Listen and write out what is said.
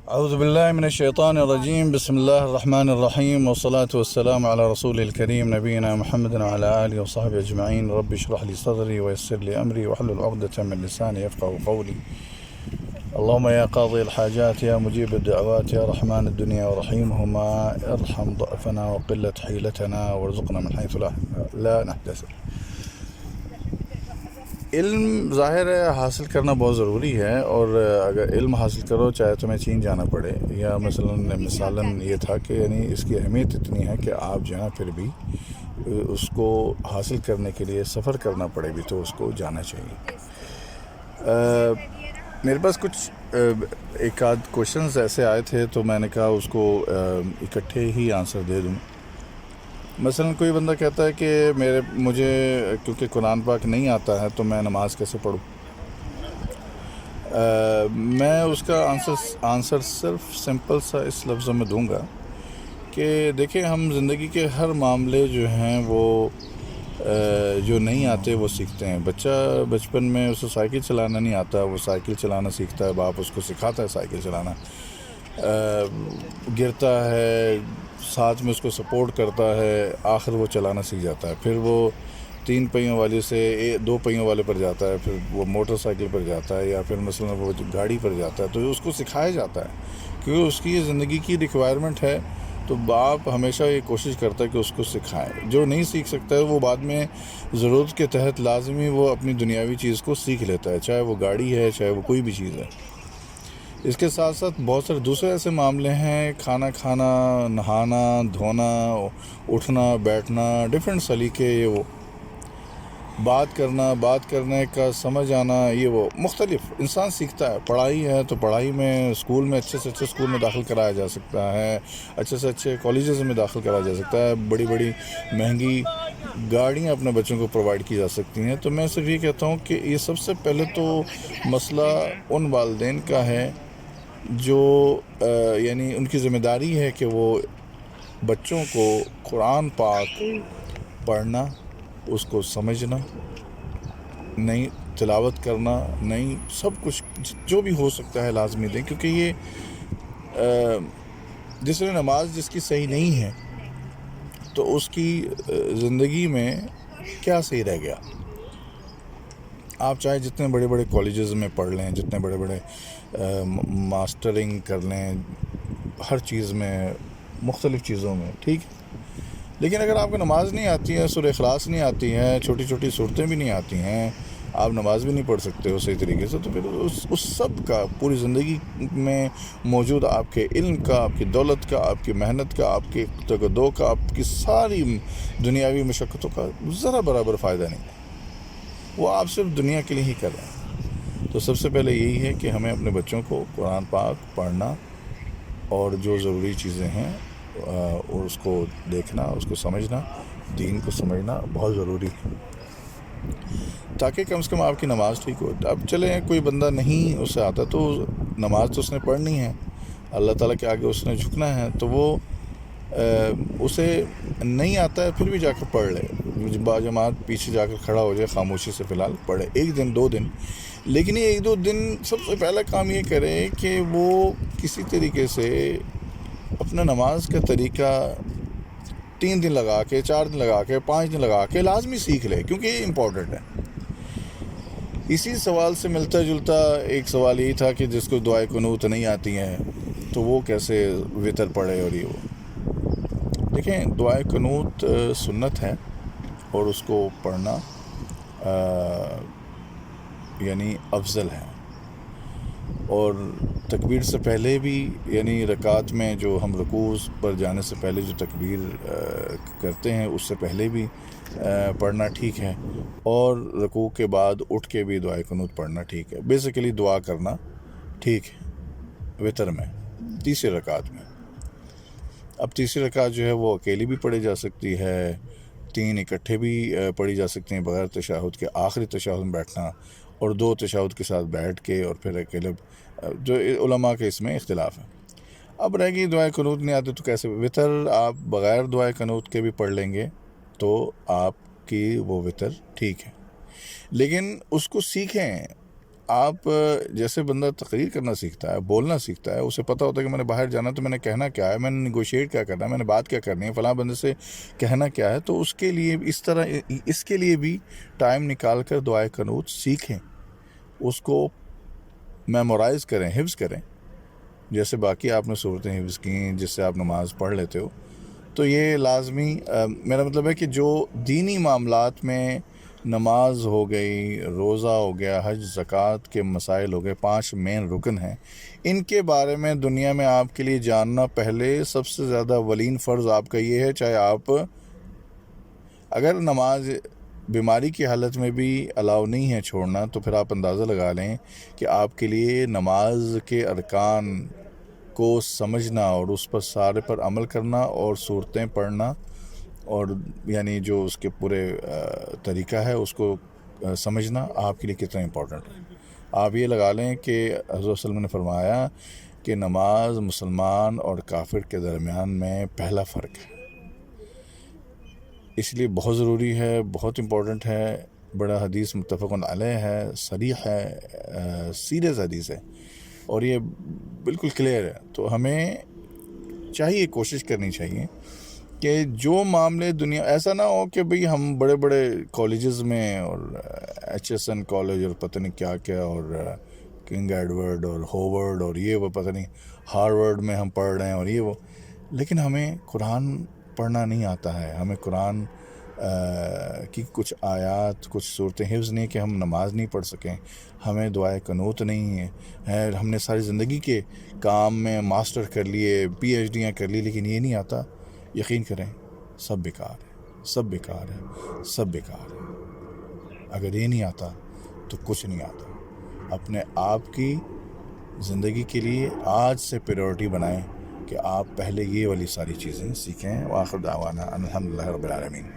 أعوذ بالله من الشيطان الرجيم. بسم الله الرحمن الرحيم، والصلاة والسلام على رسول الكريم نبينا محمد وعلى آله وصحبه أجمعين. رب اشرح لي صدري ويسر لي أمري واحلل عقدة من لساني يفقهوا قولي. اللهم يا قاضي الحاجات يا مجيب الدعوات يا رحمن الدنيا ورحيمهما، ارحم ضعفنا وقلة حيلتنا وارزقنا من حيث لا نحتسب. علم ظاہر ہے حاصل کرنا بہت ضروری ہے، اور اگر علم حاصل کرو چاہے تمہیں چین جانا پڑے، یا مثلاً یہ تھا کہ یعنی اس کی اہمیت اتنی ہے کہ آپ جو ہے پھر بھی اس کو حاصل کرنے کے لیے سفر کرنا پڑے بھی تو اس کو جانا چاہیے۔ میرے پاس کچھ ایک آدھ کوشچنز ایسے آئے تھے تو میں نے کہا اس کو اکٹھے ہی آنسر دے دوں۔ مثلا کوئی بندہ کہتا ہے کہ مجھے کیونکہ قرآن پاک نہیں آتا ہے تو میں نماز کیسے پڑھوں؟ میں اس کا آنسر صرف سمپل سا اس لفظوں میں دوں گا کہ دیکھیں، ہم زندگی کے ہر معاملے جو ہیں وہ جو نہیں آتے وہ سیکھتے ہیں۔ بچہ بچپن میں اسے سائیکل چلانا نہیں آتا، وہ سائیکل چلانا سیکھتا ہے، باپ اس کو سکھاتا ہے سائیکل چلانا، گرتا ہے، ساتھ میں اس کو سپورٹ کرتا ہے، آخر وہ چلانا سیکھ جاتا ہے۔ پھر وہ 3 پہیوں والی سے 2 پہیوں والے پر جاتا ہے، پھر وہ موٹر سائیکل پر جاتا ہے، یا پھر مثلا وہ گاڑی پر جاتا ہے، تو اس کو سکھایا جاتا ہے کیونکہ اس کی یہ زندگی کی ریکوائرمنٹ ہے۔ تو باپ ہمیشہ یہ کوشش کرتا ہے کہ اس کو سکھائے۔ جو نہیں سیکھ سکتا ہے وہ بعد میں ضرورت کے تحت لازمی وہ اپنی دنیاوی چیز کو سیکھ لیتا ہے، چاہے وہ گاڑی ہے، چاہے وہ کوئی بھی چیز ہے۔ اس کے ساتھ ساتھ بہت سارے دوسرے ایسے معاملے ہیں، کھانا کھانا، نہانا، دھونا، اٹھنا بیٹھنا، ڈیفرنٹ سلیقے، یہ وہ بات کرنے کا سمجھ آنا، یہ وہ مختلف انسان سیکھتا ہے۔ پڑھائی ہے تو پڑھائی میں اسکول میں اچھے سے اچھے اسکول میں داخل کرایا جا سکتا ہے، اچھے سے اچھے کالجز میں داخل کرایا جا سکتا ہے، بڑی بڑی مہنگی گاڑیاں اپنے بچوں کو پرووائڈ کی جا سکتی ہیں۔ تو میں صرف یہ کہتا ہوں کہ یہ سب سے پہلے تو مسئلہ ان والدین کا ہے جو یعنی ان کی ذمہ داری ہے کہ وہ بچوں کو قرآن پاک پڑھنا، اس کو سمجھنا، نئی تلاوت کرنا، نئی سب کچھ جو بھی ہو سکتا ہے لازمی دیں، کیونکہ یہ جس نے نماز جس کی صحیح نہیں ہے تو اس کی زندگی میں کیا صحیح رہ گیا؟ آپ چاہے جتنے بڑے بڑے کالجز میں پڑھ لیں، جتنے بڑے بڑے ماسٹرنگ کر لیں، ہر چیز میں، مختلف چیزوں میں، ٹھیک ہے، لیکن اگر آپ کو نماز نہیں آتی ہے، سورہ اخلاص نہیں آتی ہے، چھوٹی چھوٹی صورتیں بھی نہیں آتی ہیں، آپ نماز بھی نہیں پڑھ سکتے ہو صحیح طریقے سے، تو پھر اس سب کا پوری زندگی میں موجود آپ کے علم کا، آپ کی دولت کا، آپ کی محنت کا، آپ کے تگدو کا، آپ کی ساری دنیاوی مشقتوں کا ذرا برابر فائدہ نہیں ہے۔ وہ آپ صرف دنیا کے لیے ہی کر رہے ہیں۔ تو سب سے پہلے یہی ہے کہ ہمیں اپنے بچوں کو قرآن پاک پڑھنا اور جو ضروری چیزیں ہیں اور اس کو دیکھنا، اس کو سمجھنا، دین کو سمجھنا بہت ضروری ہے، تاکہ کم سے کم آپ کی نماز ٹھیک ہو۔ اب چلیں کوئی بندہ نہیں اسے آتا تو نماز تو اس نے پڑھنی ہے، اللہ تعالیٰ کے آگے اس نے جھکنا ہے، تو وہ اسے نہیں آتا ہے پھر بھی جا کر پڑھ لے، باجماعت پیچھے جا کر کھڑا ہو جائے، خاموشی سے فی الحال پڑھے، 1 دن 2 دن، لیکن یہ 1-2 دن سب سے پہلا کام یہ کرے کہ وہ کسی طریقے سے اپنا نماز کا طریقہ 3 دن لگا کے، 4 دن لگا کے، 5 دن لگا کے لازمی سیکھ لے، کیونکہ یہ امپورٹنٹ ہے۔ اسی سوال سے ملتا جلتا ایک سوال یہی تھا کہ جس کو دعائے قنوت نہیں آتی ہیں تو وہ کیسے وتر پڑھے، اور یہ وہ دیکھیں، دعائے قنوت سنت ہے اور اس کو پڑھنا یعنی افضل ہے، اور تکبیر سے پہلے بھی، یعنی رکعت میں جو ہم رکوع پر جانے سے پہلے جو تکبیر کرتے ہیں اس سے پہلے بھی پڑھنا ٹھیک ہے، اور رکوع کے بعد اٹھ کے بھی دعائے قنوت پڑھنا ٹھیک ہے۔ بیسیکلی دعا کرنا ٹھیک ہے وتر میں، تیسری رکعت میں۔ اب تیسری رکعت جو ہے وہ اکیلی بھی پڑھی جا سکتی ہے، 3 اکٹھے بھی پڑھی جا سکتی ہیں بغیر تشہد کے، آخری تشہد میں بیٹھنا، اور 2 تشہد کے ساتھ بیٹھ کے، اور پھر اکیلے، جو علماء کے اس میں اختلاف ہے۔ اب رہ گئی دعائے قنوت نہیں آتی تو کیسے؟ وتر آپ بغیر دعائے قنوت کے بھی پڑھ لیں گے تو آپ کی وہ وتر ٹھیک ہے، لیکن اس کو سیکھیں، آپ جیسے بندہ تقریر کرنا سیکھتا ہے، بولنا سیکھتا ہے، اسے پتہ ہوتا ہے کہ میں نے باہر جانا تو میں نے کہنا کیا ہے، میں نے نیگوشیٹ کیا کرنا ہے، میں نے بات کیا کرنی ہے، فلاں بندے سے کہنا کیا ہے، تو اس کے لیے اس کے لیے بھی ٹائم نکال کر دعائے قنوت سیکھیں، اس کو میمورائز کریں، حفظ کریں، جیسے باقی آپ نے صورتیں حفظ کی جس سے آپ نماز پڑھ لیتے ہو. تو یہ لازمی میرا مطلب ہے کہ جو دینی معاملات میں نماز ہو گئی، روزہ ہو گیا، حج زکوٰۃ کے مسائل ہو گئے، 5 مین رکن ہیں، ان کے بارے میں دنیا میں آپ کے لیے جاننا پہلے سب سے زیادہ اولین فرض آپ کا یہ ہے. چاہے آپ اگر نماز بیماری کی حالت میں بھی الاؤ نہیں ہے چھوڑنا، تو پھر آپ اندازہ لگا لیں کہ آپ کے لیے نماز کے ارکان کو سمجھنا اور اس پر سارے پر عمل کرنا اور صورتیں پڑھنا، اور یعنی جو اس کے پورے طریقہ ہے اس کو سمجھنا آپ کے لیے کتنا امپورٹنٹ ہے. آپ یہ لگا لیں کہ حضرت صلی اللہ علیہ وسلم نے فرمایا کہ نماز مسلمان اور کافر کے درمیان میں پہلا فرق ہے، اس لیے بہت ضروری ہے، بہت امپورٹنٹ ہے. بڑا حدیث متفق علیہ ہے، صریح ہے، سیریس حدیث ہے، اور یہ بالکل کلیئر ہے. تو ہمیں چاہیے، کوشش کرنی چاہیے کہ جو معاملے دنیا، ایسا نہ ہو کہ بھئی ہم بڑے بڑے کالجز میں اور ایچ ایس این کالج اور پتہ نہیں کیا کیا اور کنگ ایڈورڈ اور ہوورڈ اور یہ وہ پتہ نہیں ہارورڈ میں ہم پڑھ رہے ہیں اور یہ وہ، لیکن ہمیں قرآن پڑھنا نہیں آتا ہے. ہمیں قرآن کی کچھ آیات، کچھ صورتیں حفظ نہیں کہ ہم نماز نہیں پڑھ سکیں. ہمیں دعائے قنوت نہیں ہے. ہم نے ساری زندگی کے کام میں ماسٹر کر لیے، پی ایچ ڈیاں کر لی، لیکن یہ نہیں آتا. یقین کریں سب بیکار ہے، سب بیکار ہے، سب بیکار ہے. اگر یہ نہیں آتا تو کچھ نہیں آتا. اپنے آپ کی زندگی کے لیے آج سے پریورٹی بنائیں کہ آپ پہلے یہ والی ساری چیزیں سیکھیں. وآخر دعوانا ان الحمدللہ رب العالمین.